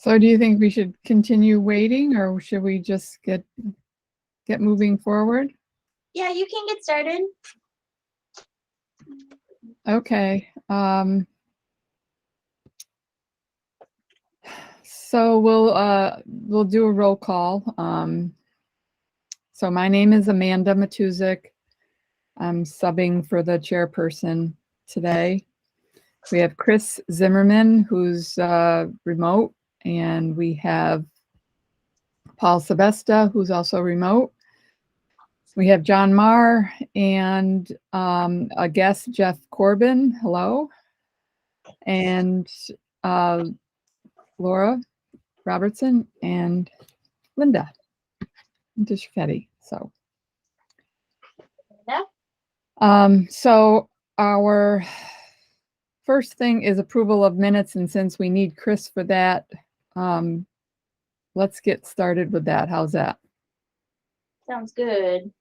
So do you think we should continue waiting, or should we just get moving forward? Yeah, you can get started. Okay. So we'll do a roll call. So my name is Amanda Matuzik. I'm subbing for the chairperson today. We have Chris Zimmerman, who's remote, and we have Paul Sebesta, who's also remote. We have John Marr and a guest, Jeff Corbin. Hello. And Laura Robertson and Linda Dishfetti. So, so our first thing is approval of minutes, and since we need Chris for that, let's get started with that. How's that? Sounds good.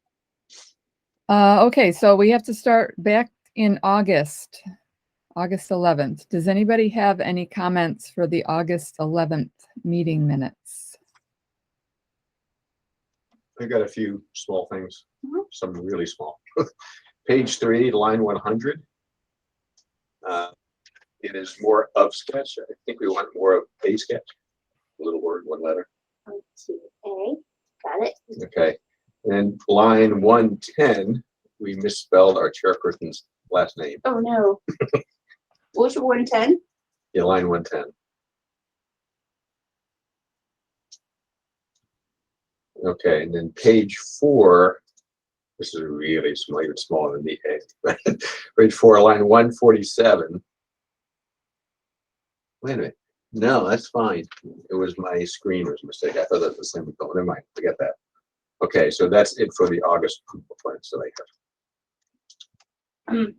Okay, so we have to start back in August 11th. Does anybody have any comments for the August 11th meeting minutes? I got a few small things, some really small. Page 3, line 100. It is more of sketch. I think we want more of a sketch. A little word, one letter. A, got it. Okay. And line 110, we misspelled our chairperson's last name. Oh no. What was your 110? Yeah, line 110. Okay, and then page 4, this is really small, even smaller than the A. Page 4, line 147. Wait a minute. No, that's fine. It was my screen was a mistake. I thought that was the same. Oh, never mind. Forget that. Okay, so that's it for the August plans that I have.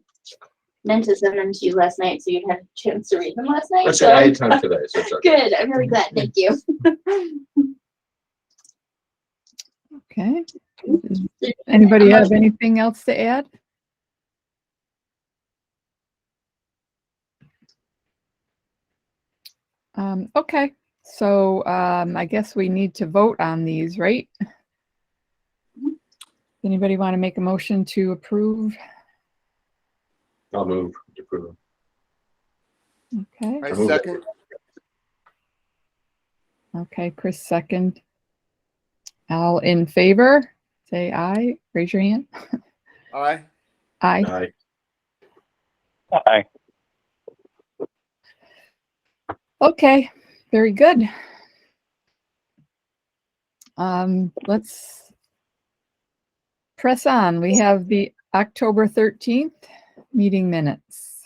Meant to send them to you last night so you'd have a chance to read them last night. That's it. I had time today, so it's okay. Good. I'm really glad. Thank you. Okay. Anybody have anything else to add? Okay, so I guess we need to vote on these, right? Anybody want to make a motion to approve? I'll move to approve. Okay. I second. Okay, Chris second. All in favor, say aye. Raise your hand. Aye. Aye. Aye. Aye. Okay, very good. Let's press on. We have the October 13th meeting minutes.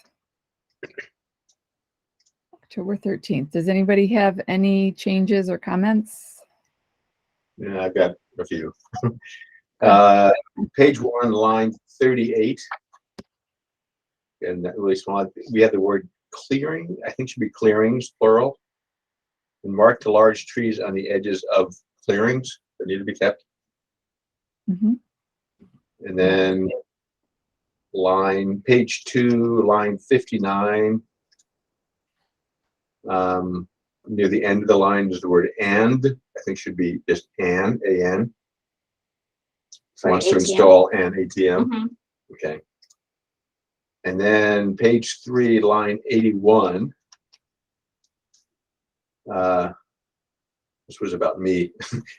October 13th. Does anybody have any changes or comments? Yeah, I've got a few. Page 1, line 38. And that really small. We have the word clearing. I think should be clearings, plural. And mark the large trees on the edges of clearings that need to be kept. Mm-hmm. And then page 2, line 59. Near the end of the line is the word and. I think should be just an, A-N. Wants to install an ATM. Mm-hmm. Okay. And then page 3, line 81. This was about me.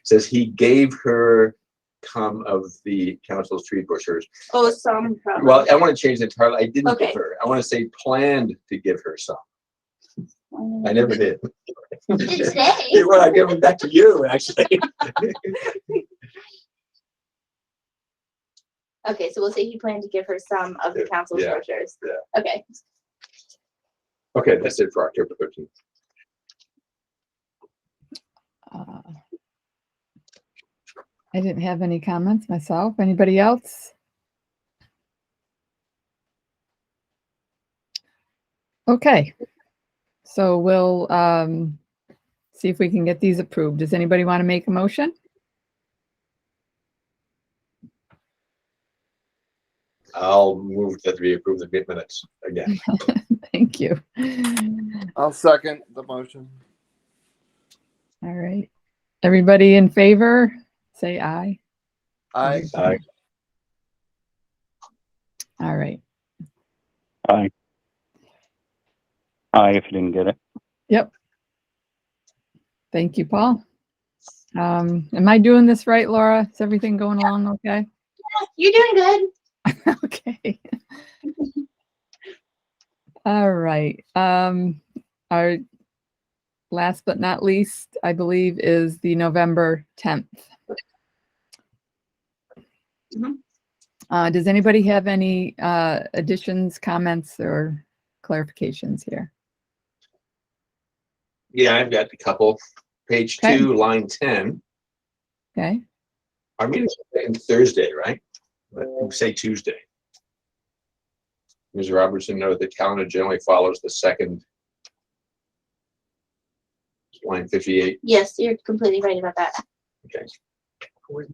Says he gave her some of the council's tree brochures. Oh, some probably. Well, I want to change the title. I didn't Okay. give her. I want to say planned to give her some. I never did. Today. Well, I give them back to you, actually. Okay, so we'll say he planned to give her some of the council's Yeah. brochures. Yeah. Okay. Okay, that's it for October 13th. I didn't have any comments myself. Anybody else? Okay, so we'll see if we can get these approved. Does anybody want to make a motion? I'll move that we approve the minutes again. Thank you. I'll second the motion. All right. Everybody in favor, say aye. Aye. Aye. All right. Aye. Aye, if you didn't get it. Yep. Thank you, Paul. Am I doing this right, Laura? Is everything going along okay? You're doing good. Okay. All right. Our last but not least, I believe, is the November 10th. Mhm. Does anybody have any additions, comments, or clarifications here? Yeah, I've got a couple. Page Okay. 2, line 10. Okay. Our meeting's on Thursday, right? But we say Tuesday. Ms. Robertson noted the calendar generally follows the second. Line 58. Yes, you're completely right about that. Okay. There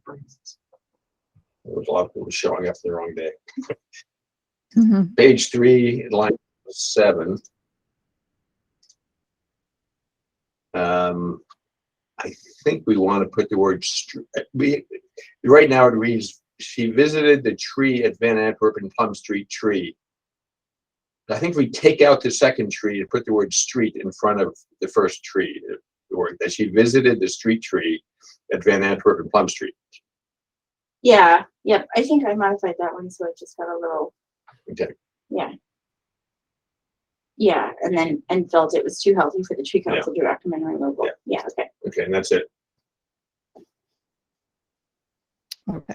was a lot of people showing up the wrong day. Mhm. Page 3, line 7. I think we want to put the word right now it reads, she visited the tree at Van Antwerp and Plum Street tree. I think we take out the second tree and put the word street in front of the first tree. The word that she visited the street tree at Van Antwerp and Plum Street. Yeah, yep. I think I modified that one, so it just got a little, Okay. yeah. Yeah, and felt it was too healthy for the tree council to recommend removal. Yeah. Yeah, okay. Okay, and that's it. Okay.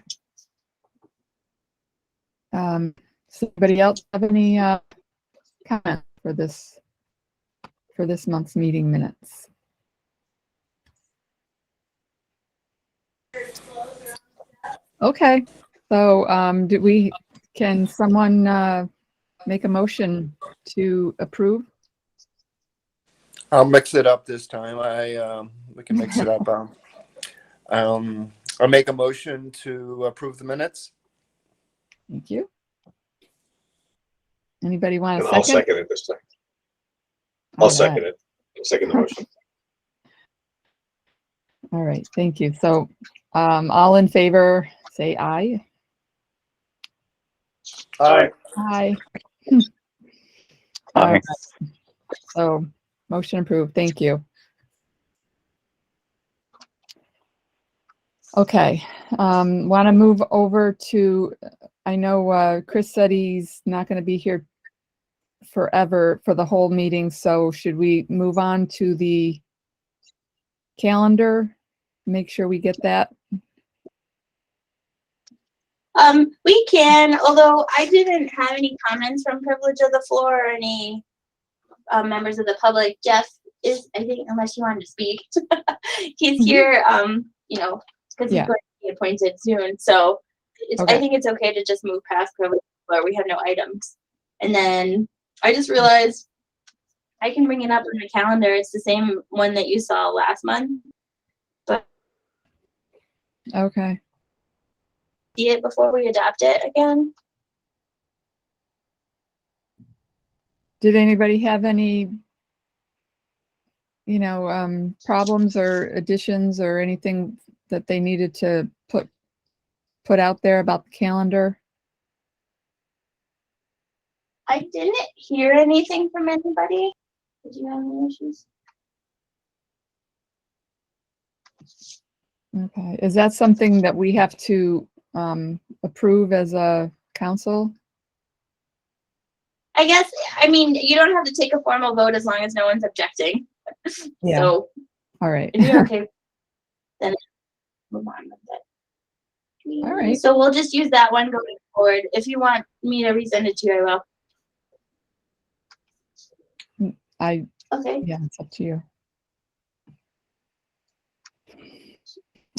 Does anybody else have any comment for this month's meeting minutes? Okay, so can someone make a motion to approve? I'll mix it up this time. We can mix it up. I'll make a motion to approve the minutes. Thank you. Anybody want And a I'll second? second it this time. All I'll right. second it. I'll second the motion. All right, thank you. So, all in favor, say aye. Aye. Aye. Aye. All right. So, motion approved. Thank you. Okay, want to move over to, I know Chris said he's not going to be here forever for the whole meeting, so should we move on to the calendar? Make sure we get that. We can, although I didn't have any comments from privilege of the floor or any members of the public. Jeff is, I think, unless you wanted to speak, he's Mhm. here, you know, because Yeah. he's going to be appointed soon. So I Okay. think it's okay to just move past privilege of the floor. We have no items. And then I just realized I can bring it up on the calendar. It's the same one that you saw last month. Okay. See it before we adopt it again. Did anybody have any, problems or additions or anything that they needed to put out there about the calendar? I didn't hear anything from anybody. Did you have any issues? Okay, is that something that we have to approve as a council? I guess, I mean, you don't have to take a formal vote as long as no one's objecting. Yeah. So All right. if you're okay, then move on with it. All right. So we'll just use that one going forward. If you want me to resend it to you, I will. Okay. Yeah, it's up to you.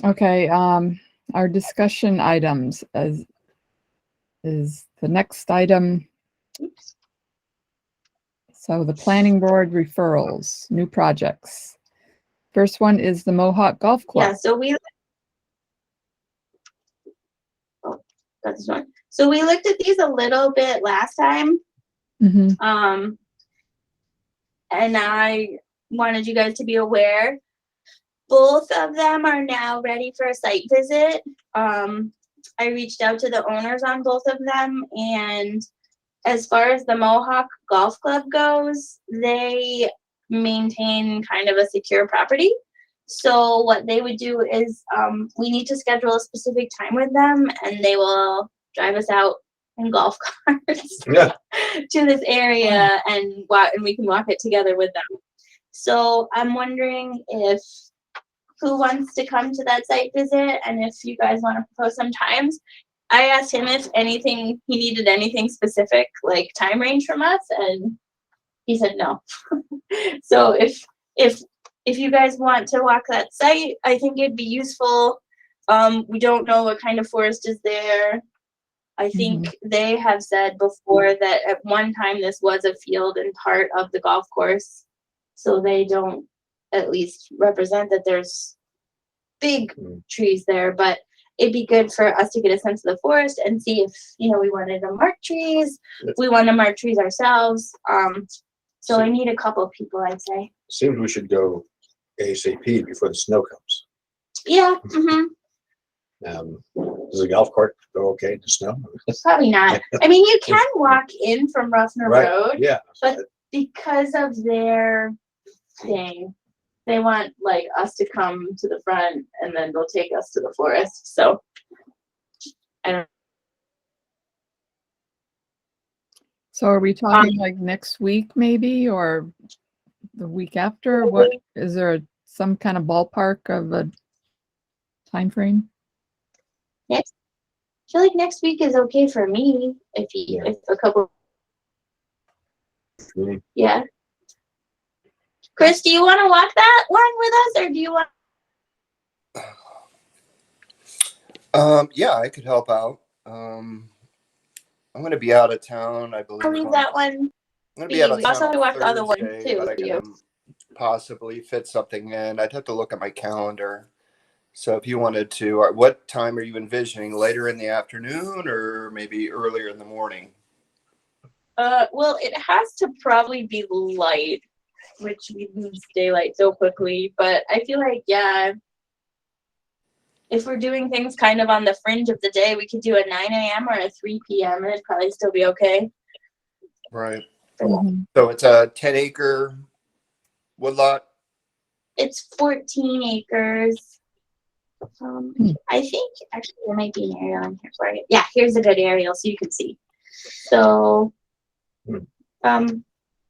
Okay, our discussion items is the next item. Oops. So the planning board referrals, new projects. First one is the Mohawk Golf Yeah, Club. so we. Oh, that's one. So we looked at these a little bit last time. Mhm. And I wanted you guys to be aware. both of them are now ready for a site visit. I reached out to the owners on both of them, and as far as the Mohawk Golf Club goes, they maintain kind of a secure property. So what they would do is we need to schedule a specific time with them, and they will drive us out in golf carts Yeah. to this area, and we can walk it together with them. So I'm wondering if who wants to come to that site visit, and if you guys want to propose some times. I asked him if he needed anything specific, like time range from us, and he said no. So if you guys want to walk that site, I think it'd be useful. We don't know what kind of forest is there. I think they have said before that at one time this was a field and part of the golf course, so they don't at least represent that there's big trees there, but it'd be good for us to get a sense of the forest and see if, we wanted to mark trees. We want to mark trees ourselves. So I need a couple people, I'd say. Seems we should go ASAP before the snow comes. Yeah, Does the golf cart go okay in the snow? probably not. I mean, you can walk in from Ruffner Road, Yeah. but because of their thing, they want like us to come to the front and then they'll take us to the forest. So I don't. So are we talking like next week maybe, or the week after? What is there some kind of ballpark of a time frame? I feel like next week is okay for me if a couple. Yeah. Chris, do you want to walk that one with us, or do you want? Yeah, I could help out. I'm going to be out of town, I believe. I'll leave that one. I'm going to be out of I'll town probably on walk the other one Thursday, too. but I can possibly fit something in. I'd have to look at my calendar. So if you wanted to, what time are you envisioning? Later in the afternoon or maybe earlier in the morning? Well, it has to probably be light, which we lose daylight so quickly. But I feel like, yeah, if we're doing things kind of on the fringe of the day, we could do a 9 a.m. or a 3 p.m. and it'd probably still be okay. Right. Mhm. So it's a 10-acre woodlot? It's 14 acres. I think actually there might be an aerial in here for it. Yeah, here's a good aerial so you can see. So,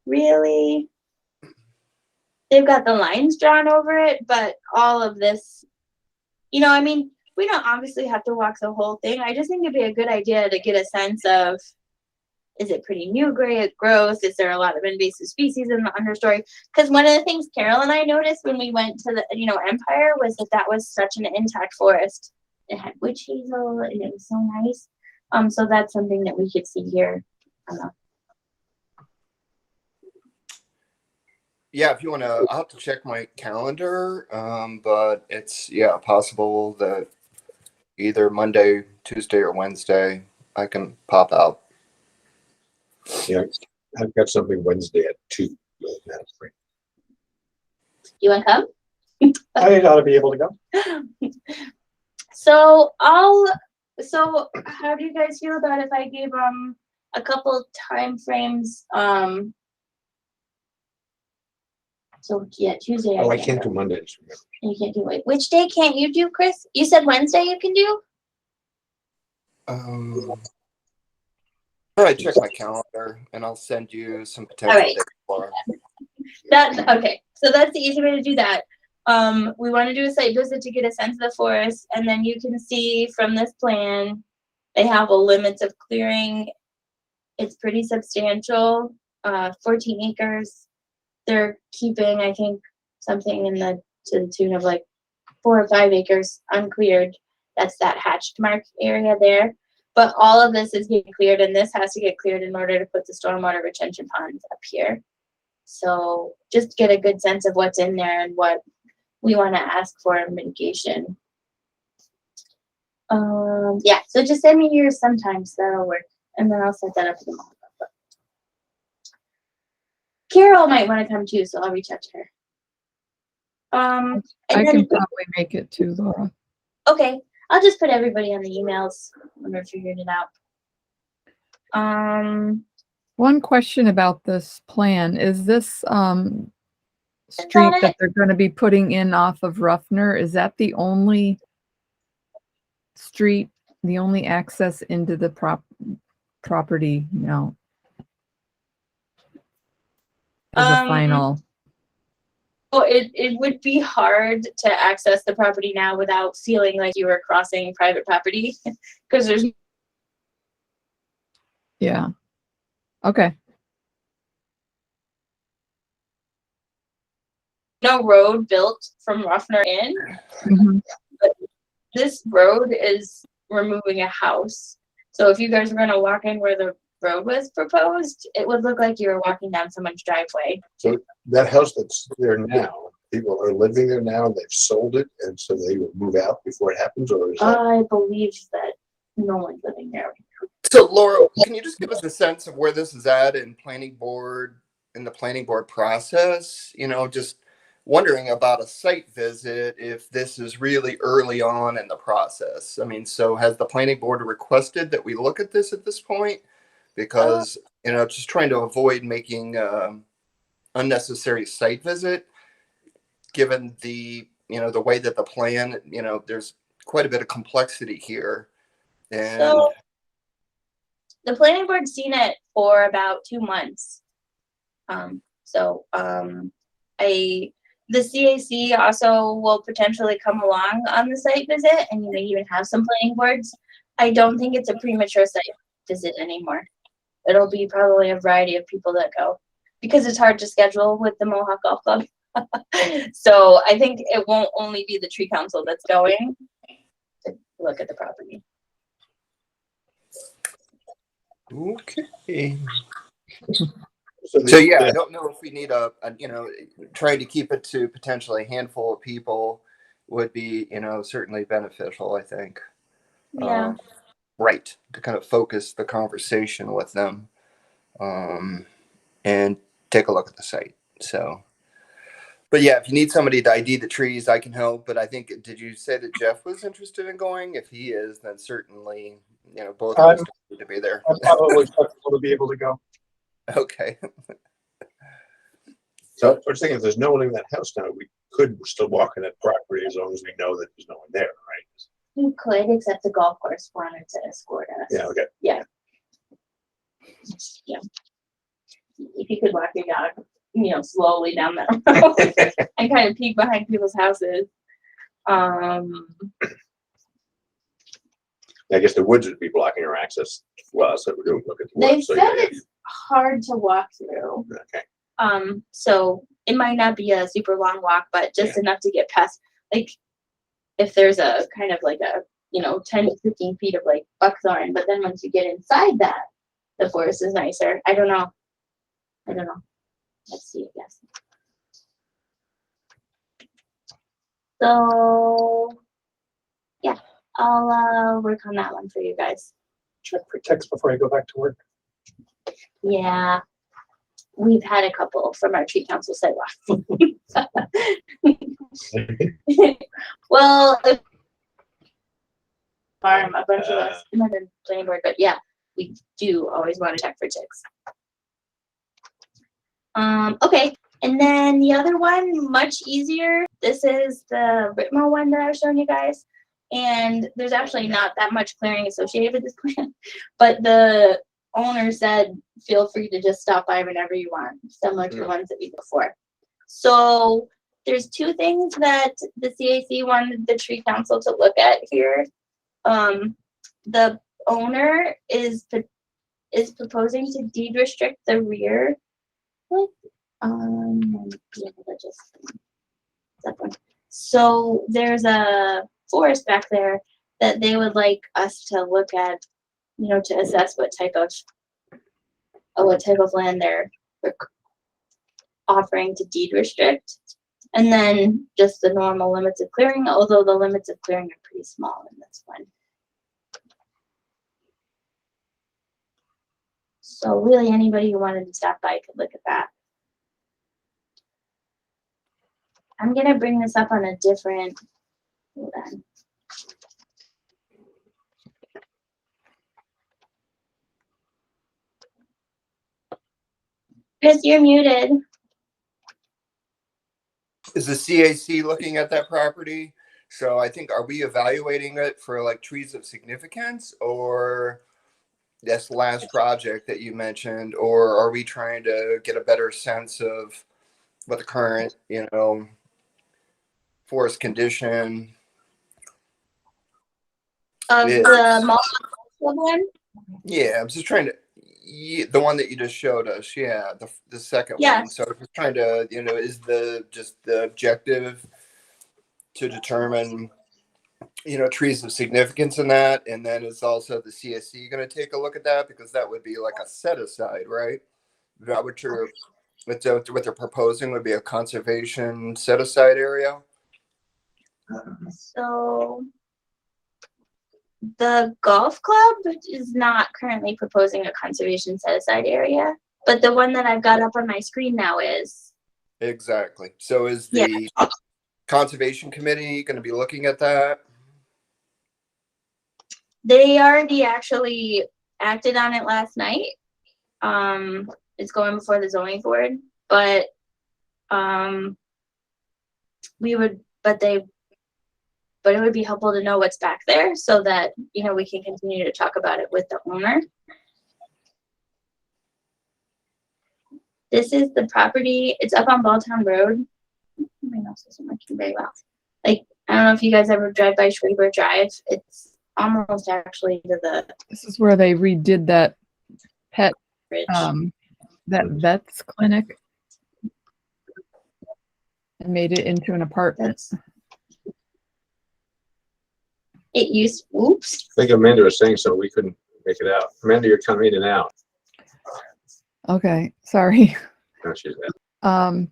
really, they've got the lines drawn over it, but all of this, I mean, we don't obviously have to walk the whole thing. I just think it'd be a good idea to get a sense of, is it pretty new growth? Is there a lot of invasive species in the understory? Because one of the things Carol and I noticed when we went to the, Empire was that was such an intact forest. It had witch hazel and it was so nice. So that's something that we could see here. Yeah, if you want to, I'll have to check my calendar. But it's, possible that either Monday, Tuesday, or Wednesday I can pop out. Yeah, I've got something Wednesday at 2. You want to come? I ought to be able to go. So how do you guys feel about if I gave a couple time frames? So yeah, Tuesday. I can't do Mondays. You can't do it. Which day can't you do, Chris? You said Wednesday you can do? All right, check my calendar and I'll send you some potential All right. dates for it. That's okay. So that's the easy way to do that. We want to do a site visit to get a sense of the forest, and then you can see from this plan, they have a limits of clearing. It's pretty substantial, 14 acres. They're keeping, I think, something to the tune of like 4 or 5 acres uncleared. That's that hatched mark area there. But all of this is getting cleared, and this has to get cleared in order to put the stormwater retention ponds up here. So just get a good sense of what's in there and what we want to ask for in mitigation. Yeah, so just send me yours sometimes, that'll work. And then I'll set that up for the moment. Carol might want to come too, so I'll reach out to her. And I then, can probably make it too, Laura. okay, I'll just put everybody on the emails when we're figuring it out. One question about this plan, is this street it. that they're gonna be putting in off of Ruffner, is that the only street, the only access into the property? No. As a final, Well, it would be hard to access the property now without feeling like you were crossing private property because there's yeah. Okay, no road built from Ruffner in. mhm, This road is removing a house. So if you guys were gonna walk in where the road was proposed, it would look like you were walking down someone's driveway. That house that's there now, people are living there now and they've sold it, and so they will move out before it happens, or is that? I believe that no one's living there. So Laura, can you just give us a sense of where this is at in the planning board process? You know, just wondering about a site visit, if this is really early on in the process. I mean, so has the planning board requested that we look at this at this point? Because, you know, just trying to avoid making unnecessary site visit, given the, you know, the way that the plan, you know, there's quite a bit of complexity here. And So the planning board's seen it for about 2 months. The CAC also will potentially come along on the site visit, and you may even have some planning boards. I don't think it's a premature site visit anymore. It'll be probably a variety of people that go because it's hard to schedule with the Mohawk Golf Club. So I think it won't only be the tree council that's going to look at the property. okay. So yeah, I don't know if we need a you know, trying to keep it to potentially a handful of people would be, you know, certainly beneficial, I think. Yeah. Right. To kind of focus the conversation with them, and take a look at the site. So, but yeah, if you need somebody to ID the trees, I can help. But I think, did you say that Jeff was interested in going? If he is, then certainly, you know, both of us need to be there. I'm probably flexible to be able to go. Okay. So I was thinking, if there's no one in that house now, we could still walk in that property as long as we know that there's no one there, right? You could, except the golf course wanted to escort us. Yeah, okay. Yeah. Yeah. If you could walk your dog, you know, slowly down that road and kind of peek behind people's houses. I guess the woods would be blocking our access. Well, so we're doing look at the They woods. So said yeah, it's hard to walk through. okay. So it might not be a super long walk, but just enough to get past, like, if there's a kind of like a, you know, 10 to 15 feet of like buckthorn, but then once you get inside that, the forest is nicer. I don't know. Let's see, I guess. So yeah, I'll work on that one for you guys. Check for text before I go back to work. Yeah. We've had a couple from our tree council sidewalk. Well, farm, a bunch of us, not the planning board, but yeah, we do always want to check for ticks. Okay, and then the other one, much easier. This is the Ritmo one that I was showing you guys. And there's actually not that much clearing associated with this plan, but the owner said, feel free to just stop by whenever you want, similar to the ones that we did before. So there's 2 things that the CAC wanted the tree council to look at here. The owner is proposing to deed restrict the rear. So there's a forest back there that they would like us to look at, you know, to assess what type of land they're offering to deed restrict. And then just the normal limits of clearing, although the limits of clearing are pretty small in this one. So really anybody who wanted to stop by could look at that. I'm gonna bring this up on a different, hold on. Chris, you're muted. Is the CAC looking at that property? So I think, are we evaluating it for like trees of significance, or this last project that you mentioned, or are we trying to get a better sense of what the current, forest condition Of is? the multiple one? Yeah, I'm just trying to, the one that you just showed us. Yeah, the second Yeah. one. So I'm just trying to, is just the objective to determine, trees of significance in that, and then is also the CSC going to take a look at that, because that would be like a set aside, right? That what they're proposing would be a conservation set aside area. So the golf club is not currently proposing a conservation set aside area, but the one that I've got up on my screen now is. Exactly. So is the conservation committee going to be looking at that? They already actually acted on it last night. It's going before the zoning board, but but it would be helpful to know what's back there so that, we can continue to talk about it with the owner. This is the property. It's up on Balltown Road. My mouse isn't working very well. Like, I don't know if you guys ever drive by Schwaber Drive. It's almost actually to the This is where they redid that pet, bridge. that vet's clinic and made it into an apartment. It used, oops. I think Amanda was saying so. We couldn't make it out. Amanda, you're coming in and out. Okay, sorry. No, she's out.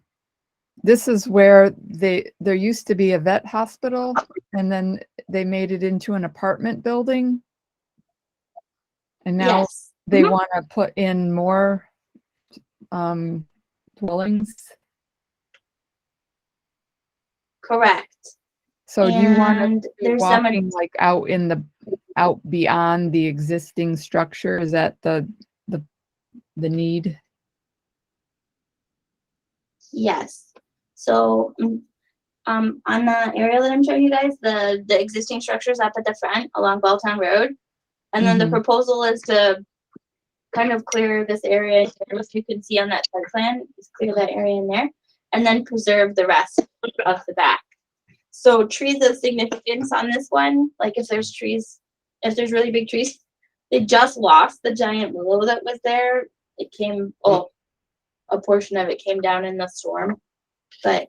This is where there used to be a vet hospital, and then they made it into an apartment building. And now Yes. they want to put in more dwellings. Correct. So do you want And to be there's some walking like out beyond the existing structure? Is that the need? Yes. So on the aerial that I'm showing you guys, the existing structures up at the front along Balltown Road. And then the Mhm. proposal is to kind of clear this area, if you can see on that site plan, just clear that area in there, and then preserve the rest of the back. So trees of significance on this one, like if there's really big trees, they just lost the giant willow that was there. It came, a portion of it came down in the storm, but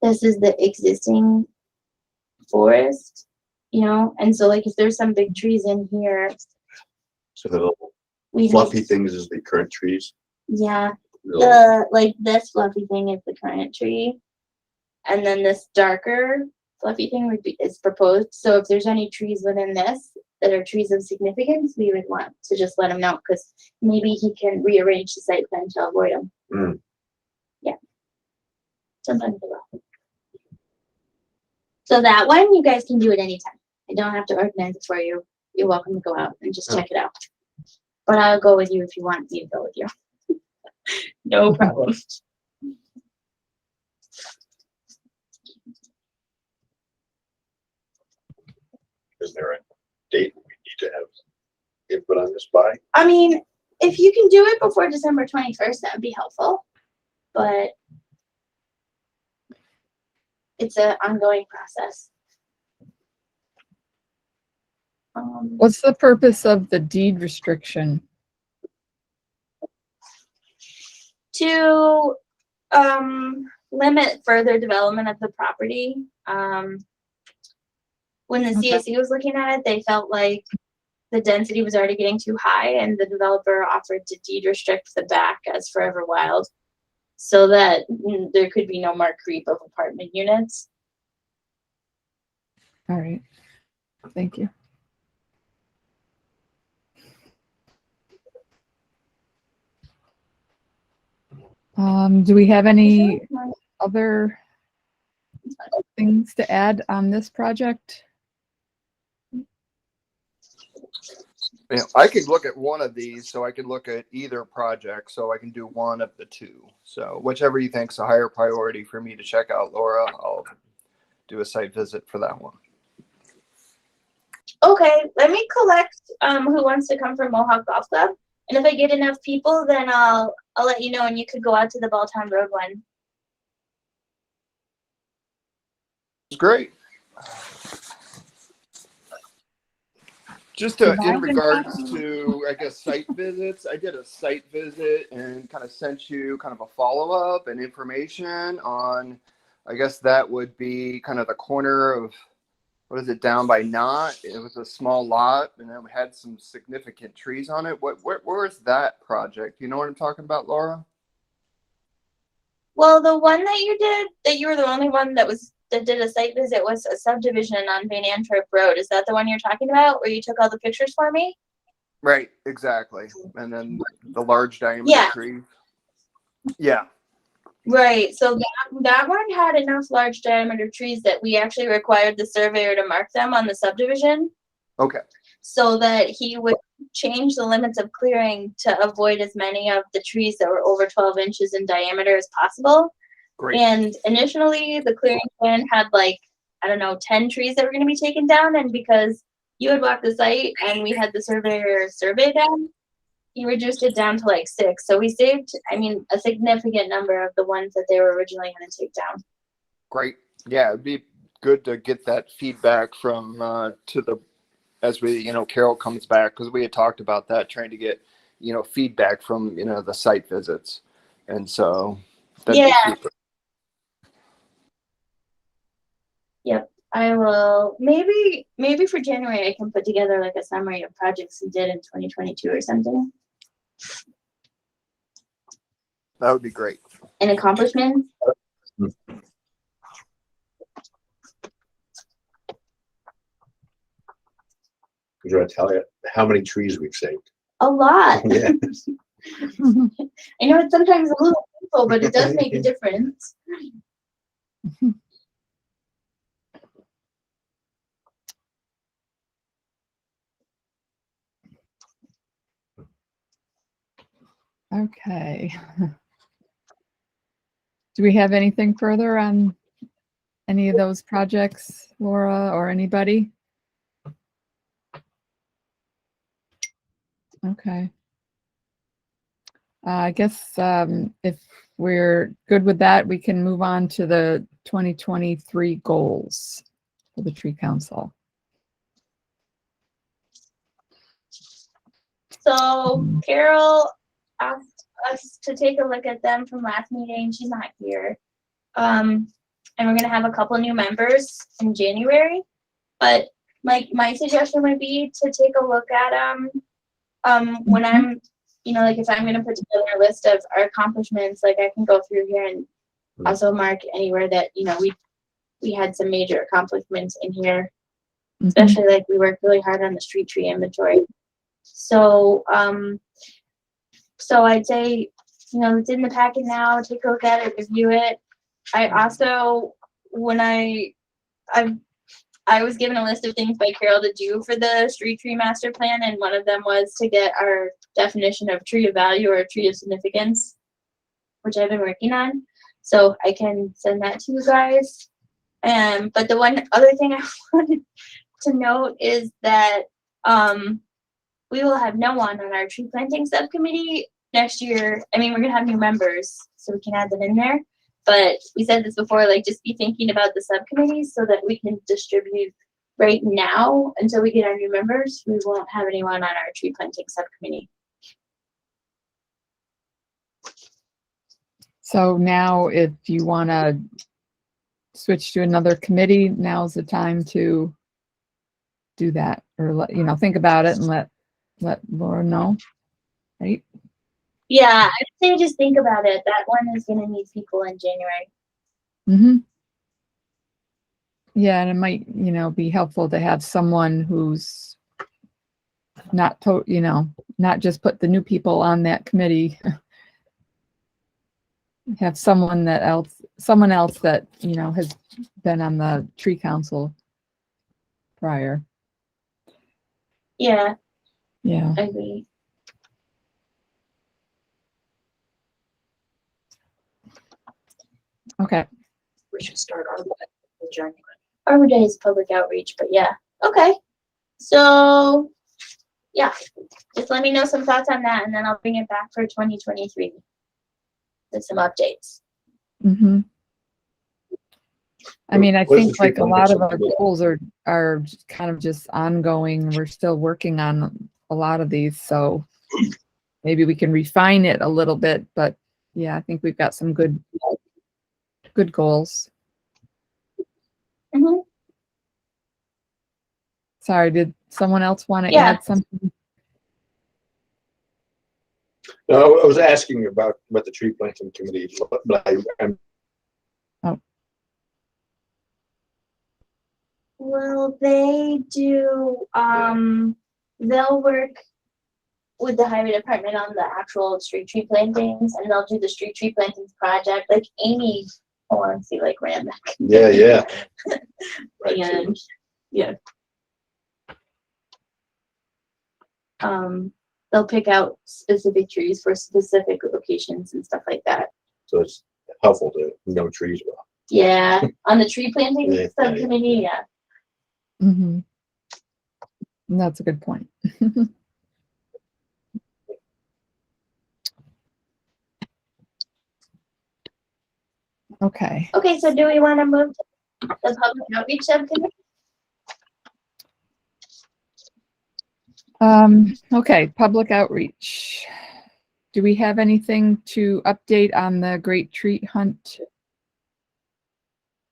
this is the existing forest, and so like if there's some big trees in here, So the little we fluffy things is the current trees. yeah, Little- this fluffy thing is the current tree, and then this darker fluffy thing is proposed. So if there's any trees within this that are trees of significance, we would want to just let him know, because maybe he can rearrange the site plan to avoid them. Mm. Yeah, sometimes they will. So that one, you guys can do it anytime. I don't have to organize it for you. You're welcome to go out and just check it out. But I'll go with you if you want me to go with you. No problem. Is there a date we need to have input on this by? I mean, if you can do it before December 21st, that would be helpful. But it's an ongoing process. What's the purpose of the deed restriction? To limit further development of the property. When the Okay. CAC was looking at it, they felt like the density was already getting too high, and the developer offered to deed restrict the back as Forever Wild so that there could be no more creep of apartment units. All right. Thank you. Do we have any other things to add on this project? You know, I could look at one of these, so I could look at either project, so I can do one of the two. So whichever you think's a higher priority for me to check out, Laura, I'll do a site visit for that one. Okay, let me collect who wants to come from Mohawk Golf Club, and if I get enough people, then I'll let you know, and you could go out to the Balltown Road one. It's great. Just to, Have I in been regards talking? to, I guess, site visits, I did a site visit and kind of sent you kind of a follow-up and information on, I guess that would be kind of the corner of, what is it, down by Knott? It was a small lot, and then we had some significant trees on it. Where is that project? You know what I'm talking about, Laura? Well, the one that you did, that you were the only one that did a site visit, was a subdivision on Van Antwerp Road. Is that the one you're talking about, where you took all the pictures for me? Right, exactly. And then the large diameter Yeah. tree. Yeah. Right. So that one had enough large diameter trees that we actually required the surveyor to mark them on the subdivision, Okay. so that he would change the limits of clearing to avoid as many of the trees that were over 12 inches in diameter as possible. Great. And initially, the clearing plan had, like, I don't know, 10 trees that were going to be taken down. And because you had walked the site and we had the surveyor survey them, he reduced it down to like 6. So we saved, I mean, a significant number of the ones that they were originally going to take down. Great. Yeah, it'd be good to get that feedback from as we, you know, Carol comes back, because we had talked about that, trying to get, you know, feedback from, you know, the site visits. And so that'd be Yeah. super. Yep. I will, maybe for January, I can put together like a summary of projects we did in 2022 or something, That would be great. and accomplishments. I'm going to tell you how many trees we've saved. A lot. Yeah. I know it's sometimes a little painful, but it does make a difference. Okay. Do we have anything further on any of those projects, Laura, or anybody? Okay. I guess if we're good with that, we can move on to the 2023 goals for the Tree Council. So Carol asked us to take a look at them from last meeting. She's not here. And we're gonna have a couple new members in January. But my suggestion would be to take a look at them when I'm, you know, like if I'm gonna put together a list of our accomplishments, like I can go through here and also mark anywhere that, you know, we had some major accomplishments in here, especially like we worked really hard on the street tree inventory. So, so I'd say, you know, it's in the packet now, take a look at it, review it. I also, when I was given a list of things by Carol to do for the street tree master plan, and one of them was to get our definition of tree of value or tree of significance, which I've been working on. So I can send that to you guys. But the one other thing I wanted to note is that we will have no one on our tree planting subcommittee next year. I mean, we're gonna have new members, so we can add them in there. But we said this before, like just be thinking about the subcommittees so that we can distribute right now until we get our new members. We won't have anyone on our tree planting subcommittee. So now if you want to switch to another committee, now's the time to do that, or let, you know, think about it and let Laura know, right? Yeah, I'd say just think about it. That one is gonna need people in January. Mm-hmm. Yeah, and it might, you know, be helpful to have someone who's not not just put the new people on that committee. have someone else that, you know, has been on the tree council prior. Yeah, Yeah. I agree. Okay. We should start our in January. Arbor Day is public outreach, but yeah. Okay. So, yeah, just let me know some thoughts on that, and then I'll bring it back for 2023 with some updates. Mm-hmm. I mean, I What is think the tree like a lot of our planting? goals are just kind of just ongoing. We're still working on a lot of these, so maybe we can refine it a little bit. But yeah, I think we've got some good goals. Mm-hmm. Sorry, did someone else want to Yeah. add something? No, I was asking about what the tree planting committee, but I'm Well, they do, they'll work with the highway department on the actual street tree plantings, and they'll do the street tree plantings project, like Amy Holancy, like ran that. yeah. Right, so And, yeah. They'll pick out specific trees for specific locations and stuff like that. so it's helpful to know trees well. Yeah, on the tree planting Yeah, subcommittee, yeah. Mm-hmm. That's a good point. Okay. Okay, so do we want to move to the public outreach subcommittee? Okay, public outreach. Do we have anything to update on the Great Treat Hunt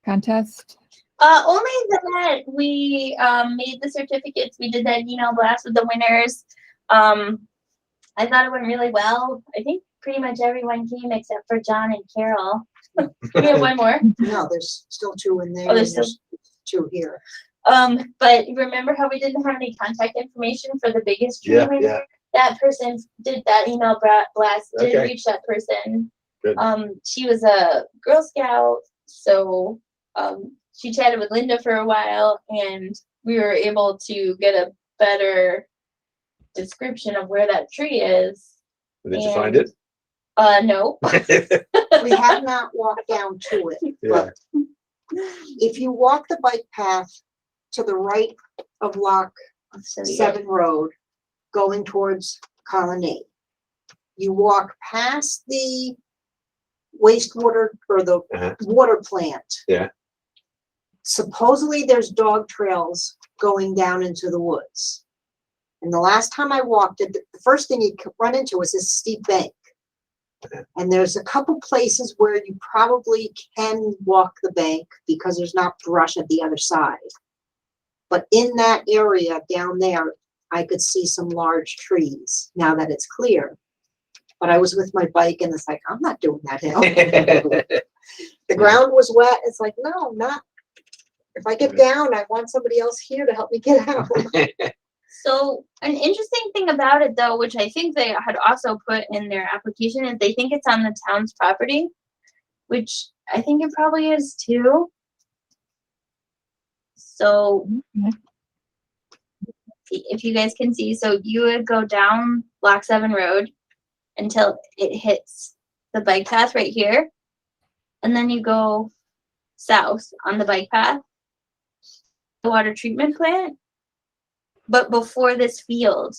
contest? Only that we made the certificates. We did that email blast with the winners. I thought it went really well. I think pretty much everyone came except for John and Carol. We have one more. No, there's still 2 in there. Oh, there's and 2 here. But remember how we didn't have any contact information for the biggest tree Yeah, winner? yeah. That person did that email blast, did Okay. reach that person. Good. She was a Girl Scout, so she chatted with Linda for a while, and we were able to get a better description of where that tree is. Did you find it? No. We have not walked down to it, Yeah. but if you walk the bike path to the right of Lock So, yeah. 7 Road, going towards Colonnade, you walk past the wastewater or the Uh-huh. water plant. Yeah. Supposedly there's dog trails going down into the woods. And the last time I walked it, the first thing you could run into is this steep bank. And there's a couple places where you probably can walk the bank because there's not brush at the other side. But in that area down there, I could see some large trees now that it's clear. But I was with my bike and it's like, I'm not doing that hill. The ground was wet. It's like, no, not. If I get down, I want somebody else here to help me get out. So an interesting thing about it, though, which I think they had also put in their application, is they think it's on the town's property, which I think it probably is too. So if you guys can see, so you would go down Lock 7 Road until it hits the bike path right here, and then you go south on the bike path, the water treatment plant, but before this field.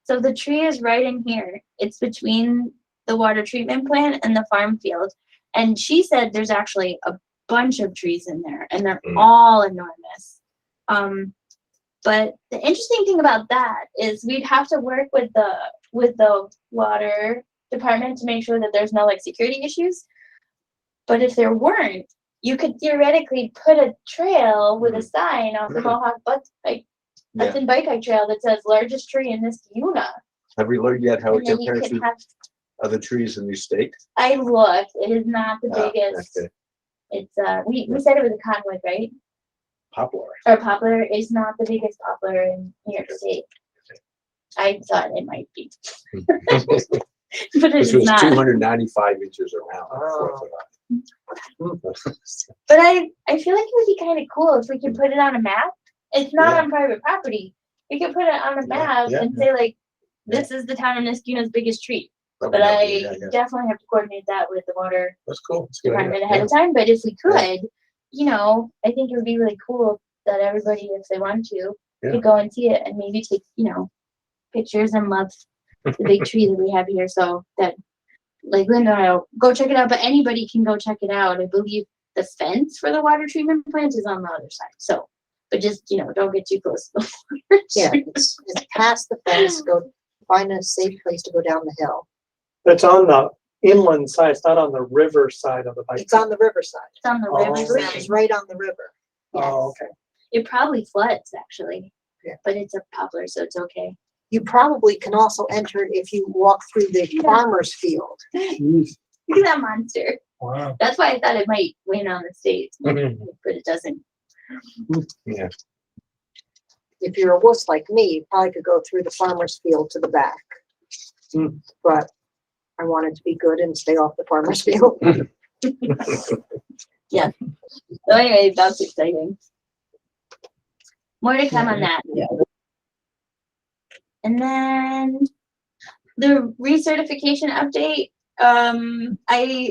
So the tree is right in here. It's between the water treatment plant and the farm field. And she said there's actually a bunch of trees in there, and they're all enormous. But the interesting thing about that is we'd have to work with the water department to make sure that there's no like security issues. But if there weren't, you could theoretically put a trail with a sign off the Mohawk Hudson Bike Hike Trail that says largest tree in this Una. Have we learned yet how it And then you compares could to have, other trees in the state? I looked, it is not the biggest. Okay. It's we said it was a cottonwood, right? Poplar. Or poplar is not the biggest poplar in New York State. I thought it might be. But This it's was not. 295 inches around. Oh. But I feel like it would be kind of cool if we could put it on a map. It's not Yeah. on private property. We could put it on a Yeah, map yeah, and say like, this is the town of Niskuna's biggest tree. Let But me know. I Yeah, yeah. definitely have to coordinate that with the water That's cool. That's a good department idea. ahead Yeah. of time. But if we Yeah. could, I think it would be really cool that everybody, if they want to, Yeah. could go and see it and maybe take, pictures and love the big tree that we have here. So that, like Linda and I'll go check it out, but anybody can go check it out. I believe the fence for the water treatment plant is on the other side. So, but just, don't get too close to the water. Yeah, treatment. it's past the fence, go find a safe place to go down the hill. But it's on the inland side, it's not on the river side of the bike. It's on the riverside. It's on the Oh. river The Riverside. bridge side. is right on the river. Yes. Oh, okay. It probably floods actually. Yeah. But it's a poplar, so it's okay. You probably can also enter it if you walk through the farmer's field. Jeez. Look at that monster. Wow. That's why I thought it might win on the state, but it doesn't. Yeah. If you're a wuss like me, you probably could go through the farmer's field to the back. Hmm. But I wanted to be good and stay off the farmer's field. So anyway, that's exciting. More to come on that. Yeah. And then the recertification update. I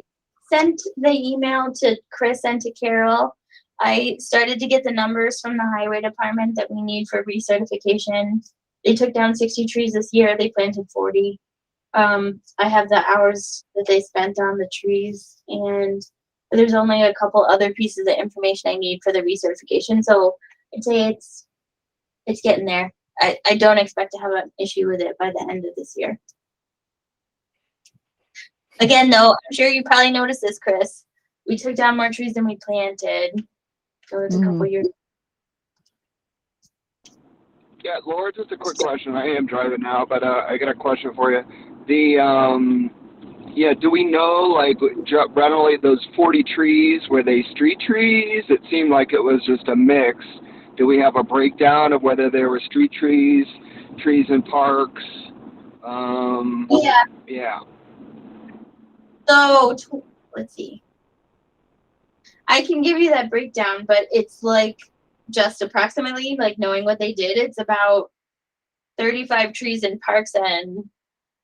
sent the email to Chris and to Carol. I started to get the numbers from the highway department that we need for recertification. They took down 60 trees this year. They planted 40. I have the hours that they spent on the trees, and there's only a couple other pieces of information I need for the recertification. So I'd say it's getting there. I don't expect to have an issue with it by the end of this year. Again, though, I'm sure you probably noticed this, Chris. We took down more trees than we planted. So it's a couple years. Yeah, Laura, just a quick question. I am driving now, but I got a question for you. Do we know, like, generally those 40 trees, were they street trees? It seemed like it was just a mix. Do we have a breakdown of whether there were street trees, trees in parks? Yeah. Yeah. So let's see. I can give you that breakdown, but it's like just approximately, like knowing what they did, it's about 35 trees in parks and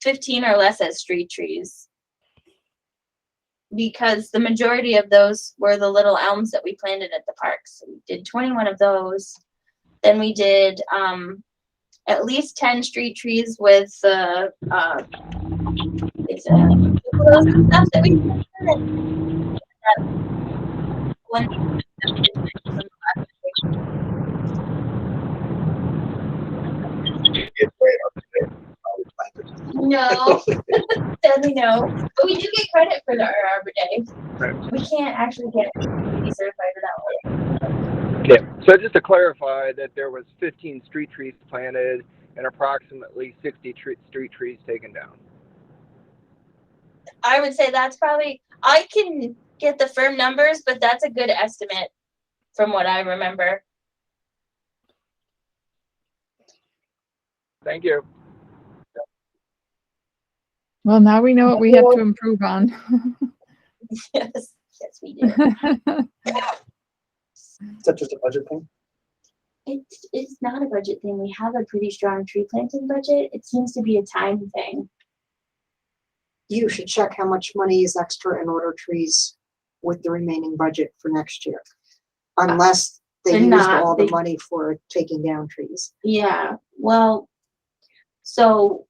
15 or less as street trees. Because the majority of those were the little elms that we planted at the parks. So we did 21 of those. Then we did at least 10 street trees with stuff that we planted. One No, sadly no. But we do get credit for the Arbor Day. Right. We can't actually get certified without one. Okay. So just to clarify that there was 15 street trees planted and approximately 60 street trees taken down. I would say that's probably, I can get the firm numbers, but that's a good estimate from what I remember. Thank you. Well, now we know what we have to improve on. Yes, we do. Is that just a budget thing? It's not a budget thing. We have a pretty strong tree planting budget. It seems to be a time thing. You should check how much money is extra in order trees with the remaining budget for next year. Unless they They're used not. all the They- money for taking down trees. Yeah, well, so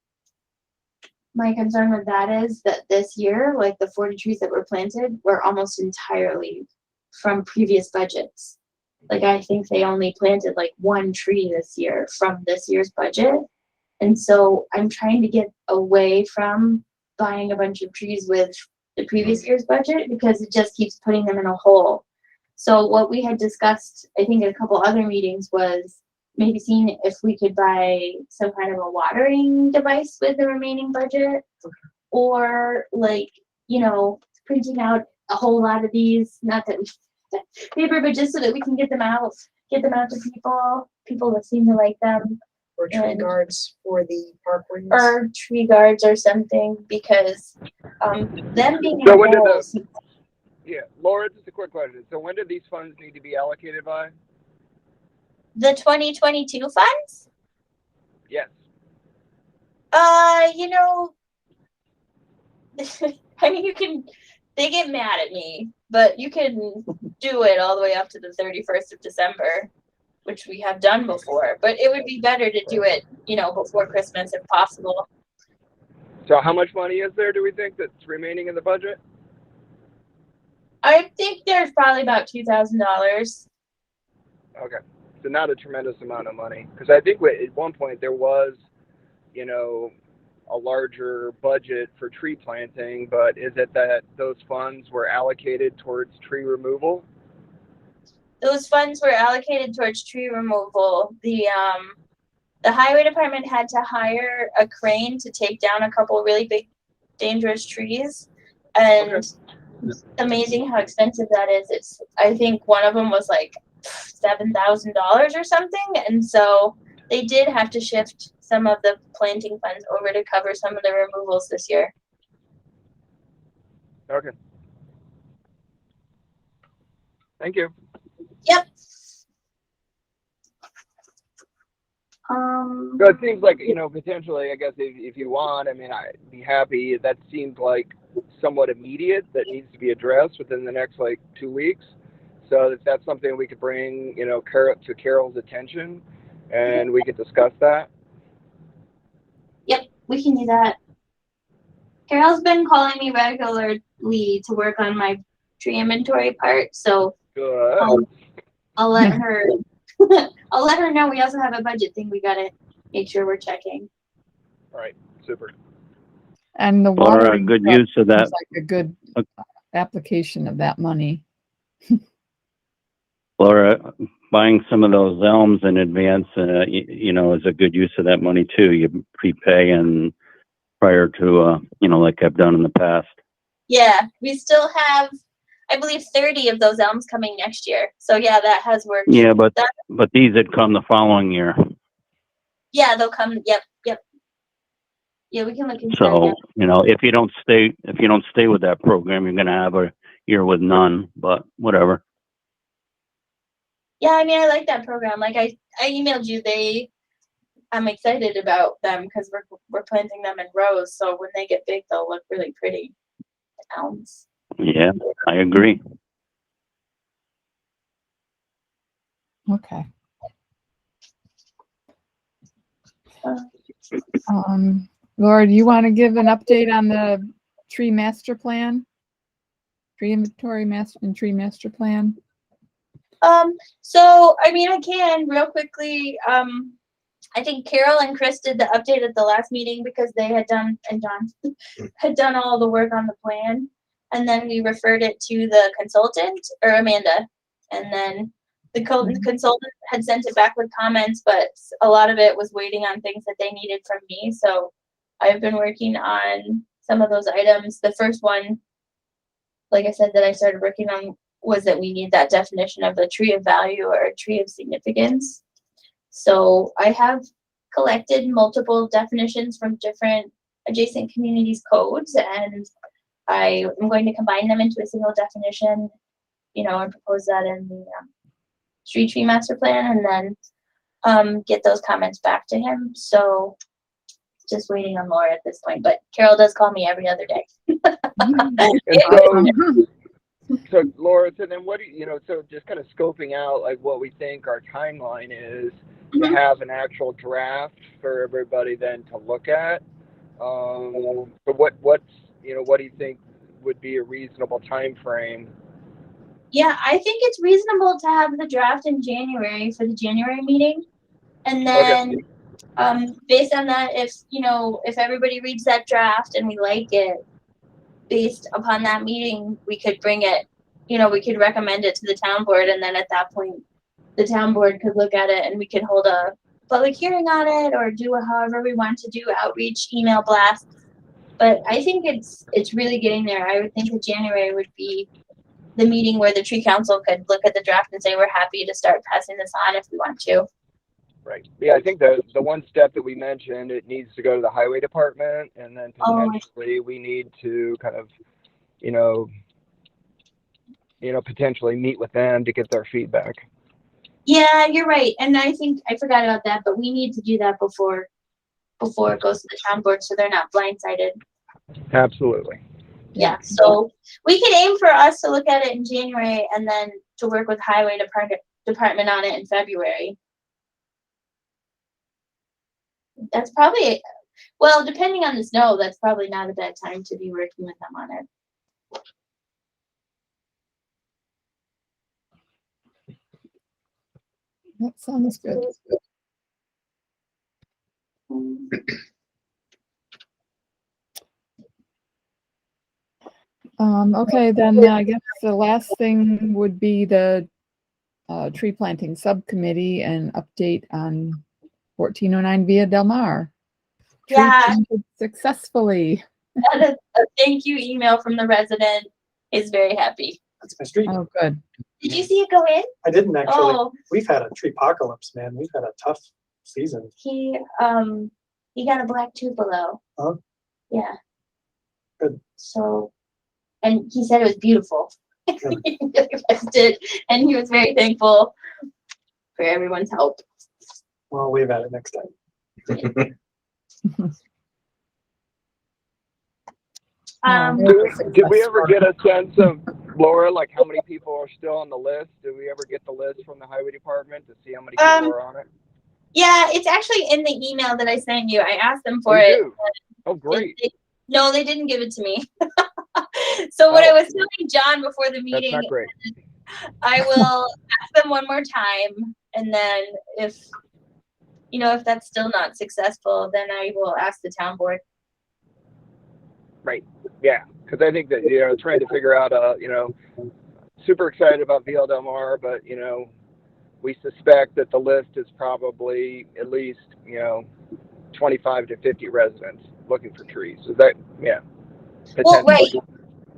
my concern with that is that this year, like the 40 trees that were planted were almost entirely from previous budgets. Like I think they only planted like one tree this year from this year's budget. And so I'm trying to get away from buying a bunch of trees with the previous year's budget because it just keeps putting them in a hole. So what we had discussed, I think, at a couple other meetings was maybe seeing if we could buy some kind of a watering device with the remaining budget, or like, printing out a whole lot of these, not that we paper, but just so that we can get them out to people that seem to like them. or tree And- guards for the park rings. or tree guards or something, because them being So in when did the- roles, Yeah, Laura, just a quick question. So when do these funds need to be allocated by? the 2022 funds, Yes. you know, I mean, they get mad at me, but you can do it all the way up to the 31st of December, which we have done before, but it would be better to do it, you know, before Christmas if possible. So how much money is there, do we think, that's remaining in the budget? I think there's probably about $2,000. Okay. So not a tremendous amount of money. Because I think at one point there was, you know, a larger budget for tree planting, but is it that those funds were allocated towards tree removal? Those funds were allocated towards tree removal. The highway department had to hire a crane to take down a couple really big, dangerous trees, and it's amazing how expensive that is. I think one of them was like $7,000 or something, and so they did have to shift some of the planting funds over to cover some of the removals this year. Okay. Thank you. Yep. So it seems like, you know, potentially, I guess if you want, I mean, I'd be happy. That seems like somewhat immediate that needs to be addressed within the next, like, 2 weeks. So if that's something we could bring, you know, to Carol's attention and we could discuss that. Yep, we can do that. Carol's been calling me regularly to work on my tree inventory part, so Good. I'll let her I'll let her know we also have a budget thing we gotta make sure we're checking. All right. Super. And the Laura, watering good truck use of that. seems like a good application of that money. Laura, buying some of those elms in advance, you know, is a good use of that money too. You prepay and prior to, you know, like I've done in the past. Yeah, we still have, I believe, 30 of those elms coming next year. So yeah, that has worked. Yeah, but That- these had come the following year. Yeah, they'll come. Yep. Yeah, we can look into that. So, again. you know, if you don't stay with that program, you're going to have a year with none, but whatever. Yeah, I mean, I like that program. Like I emailed you. I'm excited about them because we're planting them in rows. So when they get big, they'll look really pretty. Elms. Yeah, I agree. Okay. Uh, Laura, do you want to give an update on the tree master plan? Tree inventory and tree master plan? So I mean, I can real quickly. I think Carol and Chris did the update at the last meeting because they had done, and John had done all the work on the plan. And then we referred it to the consultant, or Amanda. And then the consultant had sent it back with comments, but a lot of it was waiting on things that they needed from me. So I've been working on some of those items. The first one, like I said, that I started working on was that we need that definition of a tree of value or a tree of significance. So I have collected multiple definitions from different adjacent communities' codes, and I am going to combine them into a single definition, you know, and propose that in the street tree master plan, and then get those comments back to him. So just waiting on Laura at this point, but Carol does call me every other day. And so Laura, so then what do you know, so just kind of scoping out like what we think our timeline is to have an actual draft for everybody then to look at. But what's, you know, what do you think would be a reasonable time frame? Yeah, I think it's reasonable to have the draft in January for the January meeting. And then based on that, if everybody reads that draft and we like it, based upon that meeting, we could bring it, we could recommend it to the town board, and then at that point, the town board could look at it and we could hold a public hearing on it or do however we want to do, outreach, email blasts. But I think it's really getting there. I would think that January would be the meeting where the tree council could look at the draft and say, we're happy to start passing this on if we want to. Right. Yeah, I think the one step that we mentioned, it needs to go to the highway department, and then Oh. potentially we need to kind of, you know, potentially meet with them to get their feedback. Yeah, you're right. And I think I forgot about that, but we need to do that before it goes to the town board so they're not blindsided. Absolutely. Yeah. So we could aim for us to look at it in January and then to work with highway department on it in February. That's probably, well, depending on the snow, that's probably not a bad time to be working with them on it. That sounds good. Okay, then I guess the last thing would be the tree planting subcommittee and update on 1409 Via Del Mar. Tree Yeah. planted successfully. A thank you email from the resident is very happy. That's my street. Oh, good. Did you see it go in? I didn't actually. Oh, We've had a tree apocalypse, man. We've had a tough season. he got a black tupelo. Huh? Yeah. Good. So, and he said it was beautiful. Good. He really liked it, and he was very thankful for everyone's help. Well, wave at it next time. Did we ever get a sense of, Laura, like how many people are still on the list? Did we ever get the list from the highway department to see how many people are on it? Yeah, it's actually in the email that I sent you. I asked them for We it. do. Oh, great. No, they didn't give it to me. So what I was telling John before the That's meeting, not great. I will ask them one more time, and then if that's still not successful, then I will ask the town board. Right. Yeah. Because I think that, trying to figure out, super excited about VL Del Mar, but, we suspect that the list is probably at least, 25 to 50 residents looking for trees. Is that, yeah. Well, right.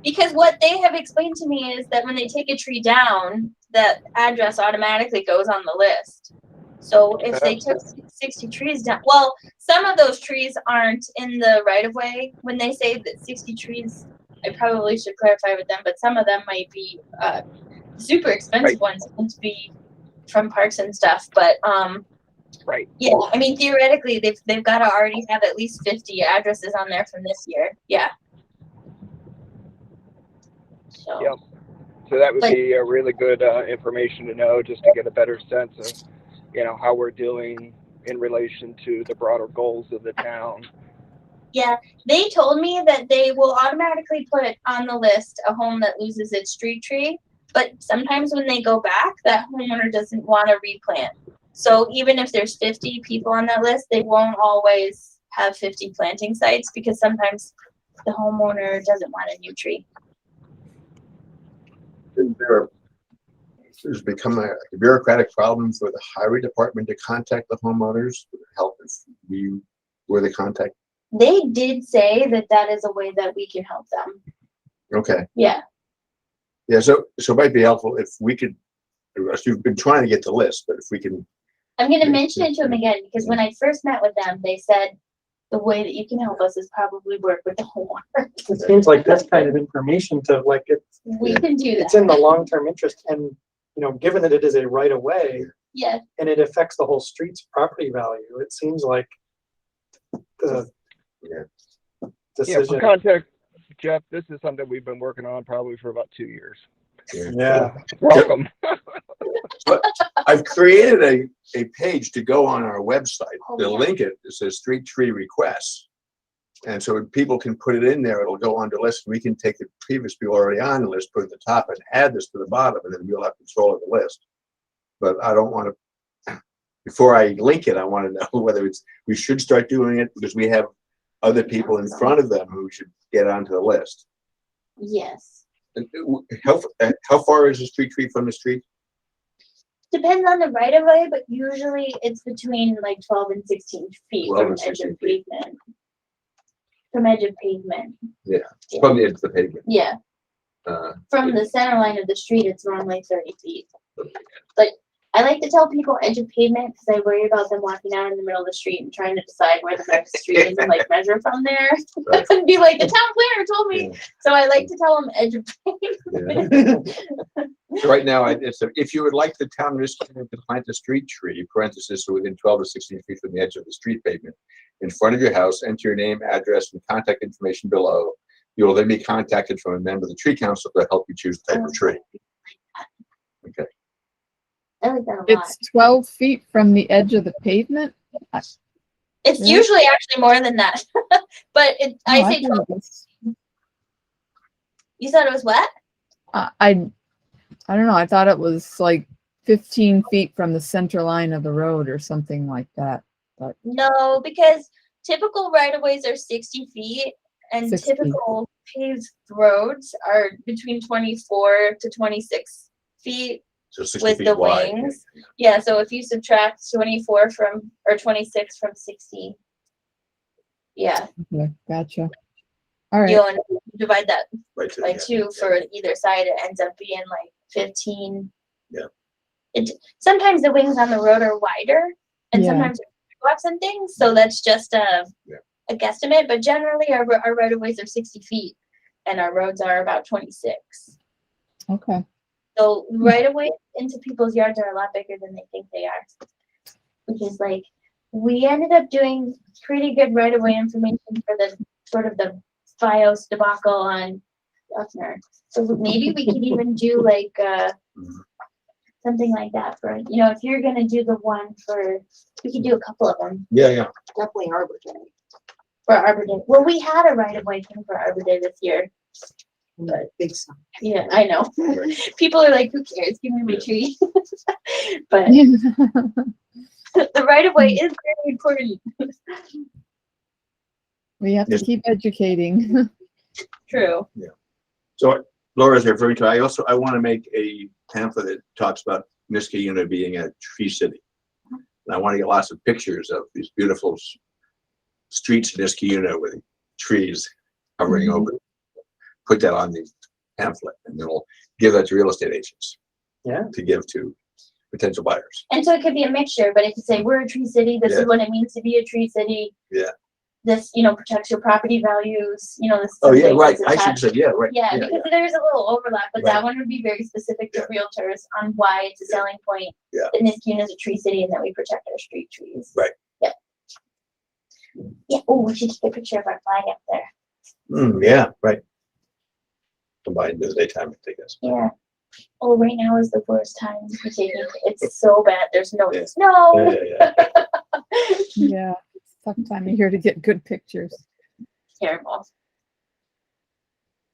Because what they have explained to me is that when they take a tree down, that address automatically goes on the list. So if they took 60 trees down, well, some of those trees aren't in the right of way. When they say that 60 trees, I probably should clarify with them, but some of them might be super expensive ones, tend to be from parks and stuff. But right. Yeah, I mean theoretically they've got to already have at least 50 addresses on there from this year. Yeah. So. Yep. So that would be a really good information to know, just to get a better sense of, how we're doing in relation to the broader goals of the town. Yeah, they told me that they will automatically put on the list a home that loses its street tree, but sometimes when they go back, that homeowner doesn't want to replant. So even if there's 50 people on that list, they won't always have 50 planting sites because sometimes the homeowner doesn't want a new tree. There's become a bureaucratic problem for the highway department to contact the homeowners to help if we were the contact. They did say that is a way that we can help them. Okay. Yeah. Yeah. So it might be helpful if we could. We've been trying to get the list, but if we can. I'm going to mention it to them again because when I first met with them, they said the way that you can help us is probably work with the homeowner. It seems like this kind of information We can do that. It's in the long-term interest, and given that it is a right of way. Yeah. And it affects the whole street's property value. It seems like the decision. Yeah, for context, Jeff, this is something we've been working on probably for about 2 years. Yeah. Welcome. But I've created a page to go on our website. They'll link it. It says street tree requests. And so people can put it in there. It'll go on the list. We can take the previous people already on the list, put it at the top, and add this to the bottom, and then we'll have control of the list. But I don't want to, before I link it, I want to know whether we should start doing it because we have other people in front of them who should get onto the list. Yes. And how far is the street tree from the street? Depends on the right of way, but usually it's between like 12 and 16 feet 12 from and edge 16 of pavement. From edge of pavement. Yeah, from the edge of the pavement. Yeah. From the center line of the street, it's normally 30 feet. I like to tell people edge of pavement because I worry about them walking out in the middle of the street and trying to decide where the next street is and like measure from there Right. and be like, the town planner told me. Yeah. So I like to tell them edge of pavement. Yeah. So right now, it's, if you would like the town administrator to plant a street tree, parenthesis, within 12 to 16 feet from the edge of the street pavement, in front of your house, enter your name, address, and contact information below. You will then be contacted from a member of the tree council to help you choose the type of tree. Okay. I like that a lot. It's 12 feet from the edge of the pavement? It's Really? usually actually more than that, but I Oh, say thought 12. it was- You thought it was what? I don't know. I thought it was like 15 feet from the center line of the road or something like that. No, because typical right-of-ways are 60 feet and 60. typical paved roads are between 24 to 26 feet So 60 with feet the wide. wings. Yeah, so if you subtract 24 from, or 26 from 60, yeah, Okay, gotcha. All right. you'll divide that Right to the by end. 2 for either side, it ends up being like 15. Yeah. Sometimes the wings on the road are wider and Yeah. sometimes blocks and things, so that's just a guesstimate, but generally our right of ways are 60 feet and our roads are about 26. Okay. So right of ways into people's yards are a lot bigger than they think they are. Which is like, we ended up doing pretty good right of way information for the sort of the FiOS debacle on Duffner. So maybe we could even do like something like that for, you know, if you're gonna do the one for, we could do a couple of them Yeah, yeah. Definitely Arbor Day. for Arbor Day. Well, we had a right of way thing for Arbor Day this year. But Big sign. yeah, I know. People are like, who cares? Give me my tree. But the right of way is very important. We have to Yes. keep educating. True. So Laura's referring to, I want to make a pamphlet that talks about Niskayuna being a tree city. And I want to get lots of pictures of these beautiful streets in Niskayuna with trees covering over. Put that on the pamphlet and then we'll give that to real estate agents. Yeah. To give to potential buyers. And so it could be a mixture, but it could say, we're a tree city. This Yeah. is what it means to be a tree city. Yeah. This, you know, protects your property values, you know, this. Oh, yeah, something right. that's I should attached. say, yeah, right. Yeah, because there's a little overlap, but Right. that one would be very specific to Yeah. realtors on why it's a selling point. Yeah. That Niskayuna is a tree city and that we protect our street trees. Right. Yeah. Yeah, oh, we should take a picture of our flag up there. Yeah, right. Combined with the daytime, I guess. Yeah. Oh, right now is the worst time for taking, it's so bad, there's no Yeah. snow. Yeah. Yeah. It's a tough time of year to get good pictures. Terrible.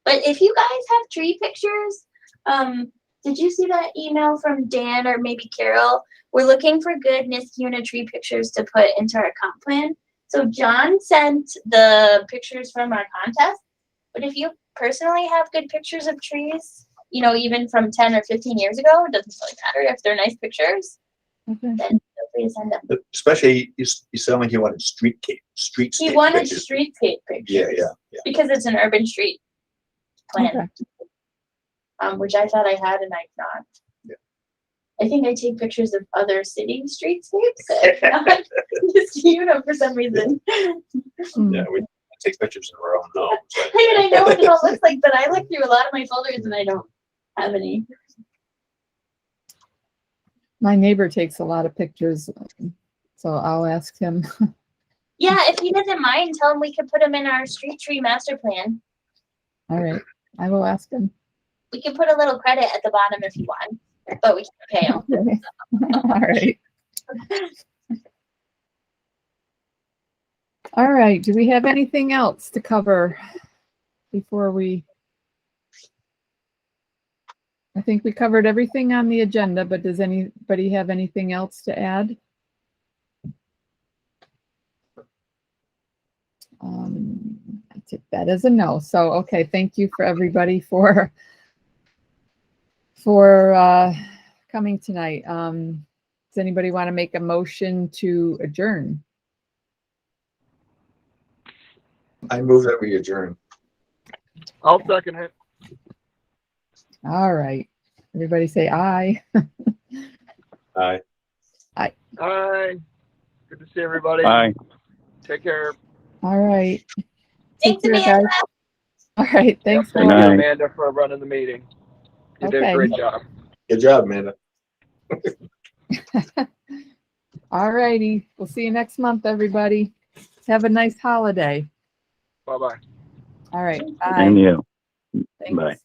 But if you guys have tree pictures, did you see that email from Dan or maybe Carol? We're looking for good Niskayuna tree pictures to put into our comp plan. So John sent the pictures from our contest, but if you personally have good pictures of trees, you know, even from 10 or 15 years ago, it doesn't really matter if they're nice pictures, Okay. then feel free to send them. Especially, you sound like you wanted streetscape He wanted pictures. streetscape pictures. Yeah. Because it's an urban street plan. Okay. Which I thought I had and I've not. Yeah. I think I take pictures of other city streetscapes, not Niskayuna for some reason. Mm. Yeah, we take pictures of our own homes. I mean, I know what it all looks like, but I look through a lot of my folders and I don't have any. My neighbor takes a lot of pictures, so I'll ask him. Yeah, if he doesn't mind, tell him we could put him in our street tree master plan. All right. I will ask him. We can put a little credit at the bottom if you want, but we can't pay him. Okay. All right. All right. Do we have anything else to cover before we? I think we covered everything on the agenda, but does anybody have anything else to add? I take that as a no. So, okay. Thank you for everybody for coming tonight. Does anybody want to make a motion to adjourn? I move that we adjourn. I'll second it. All right. Everybody say aye. Aye. Hi. Good to see everybody. Bye. Take care. All right. Take Thanks, care, Amanda. guys. All right. Thanks, Thank Good you, Laura. night. Amanda, for running the meeting. You did a Okay. great job. Good job, Amanda. All righty. We'll see you next month, everybody. Have a nice holiday. Bye-bye. All right. And Bye. you. Thanks. Bye.